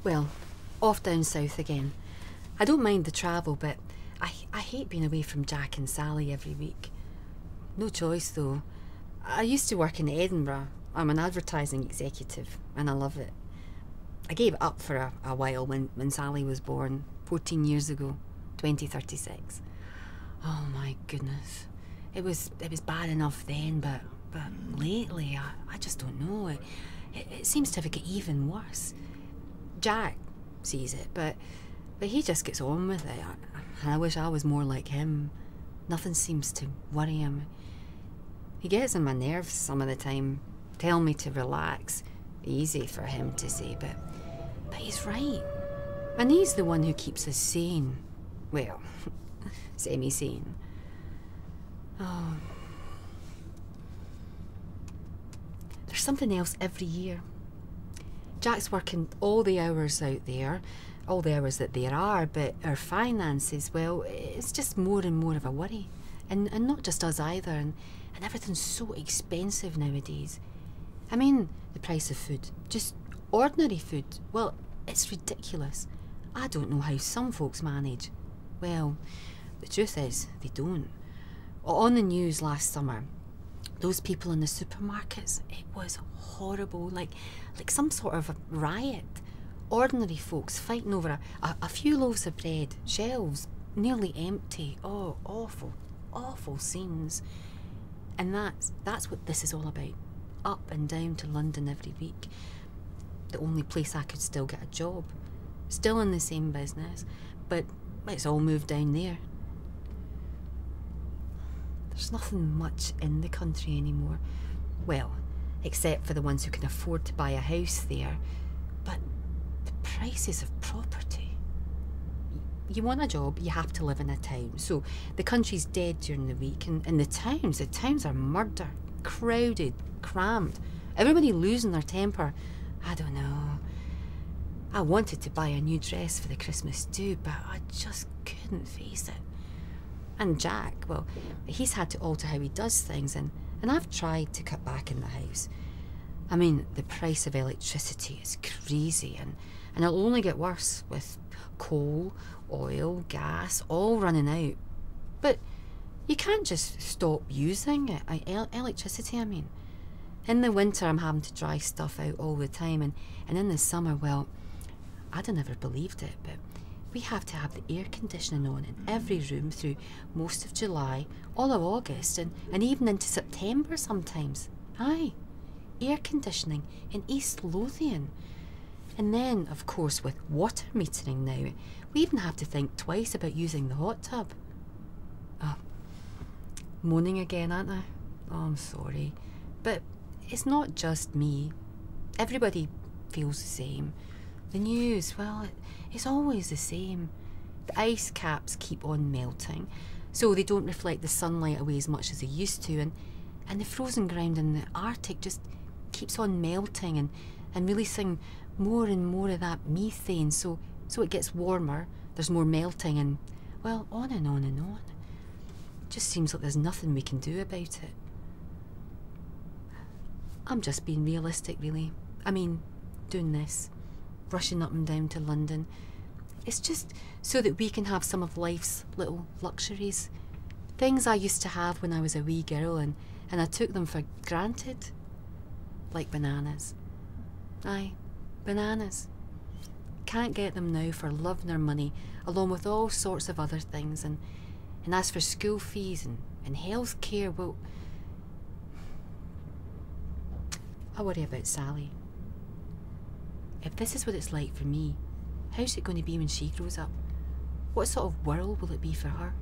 Well, off down south again. I don't mind the travel, but I hate being away from Jack and Sally every week. No choice, though. I used to work in Edinburgh. I'm an advertising executive, and I love it. I gave it up for a while when Sally was born, 14 years ago, 2036. Oh my goodness. It was bad enough then, but lately, I just don't know. It seems to have got even worse. Jack sees it, but he just gets on with it. I wish I was more like him. Nothing seems to worry him. He gets on my nerves some of the time, tell me to relax. Easy for him to say, but he's right. And he's the one who keeps us sane. Well, semi-sane. Oh. There's something else every year. Jack's working all the hours out there, all the hours that there are, but our finances, well, it's just more and more of a worry. And not just us either, and everything's so expensive nowadays. I mean, the price of food, just ordinary food, well, it's ridiculous. I don't know how some folks manage. Well, the truth is, they don't. On the news last summer, those people in the supermarkets, it was horrible, like some sort of a riot. Ordinary folks fighting over a few loaves of bread, shelves nearly empty. Oh, awful, awful scenes. And that's what this is all about. Up and down to London every week. The only place I could still get a job. Still in the same business, but it's all moved down there. There's nothing much in the country anymore. Well, except for the ones who can afford to buy a house there. But the prices of property. You want a job, you have to live in a town. So the country's dead during the week, and the towns are murder. Crowded, crammed. Everybody losing their temper. I don't know. I wanted to buy a new dress for the Christmas do, but I just couldn't face it. And Jack, well, he's had to alter how he does things, and I've tried to cut back in the house. I mean, the price of electricity is crazy, and it'll only get worse with coal, oil, gas, all running out. But you can't just stop using it, electricity, I mean. In the winter, I'm having to dry stuff out all the time, and in the summer, well, I'd have never believed it, but we have to have the air conditioning on in every room through most of July, all of August, and even into September sometimes. Aye, air conditioning in East Lothian. And then, of course, with water metering now, we even have to think twice about using the hot tub. Oh, moaning again, aren't I? Oh, I'm sorry. But it's not just me. Everybody feels the same. The news, well, it's always the same. The ice caps keep on melting, so they don't reflect the sunlight away as much as they used to, and the frozen ground in the Arctic just keeps on melting and releasing more and more of that methane, so it gets warmer, there's more melting, and, well, on and on and on. It just seems like there's nothing we can do about it. I'm just being realistic, really. I mean, doing this, rushing up and down to London. It's just so that we can have some of life's little luxuries. Things I used to have when I was a wee girl, and I took them for granted. Like bananas. Aye, bananas. Can't get them now for love nor money, along with all sorts of other things. And as for school fees and health care, well, I worry about Sally. If this is what it's like for me, how's it going to be when she grows up? What sort of world will it be for her?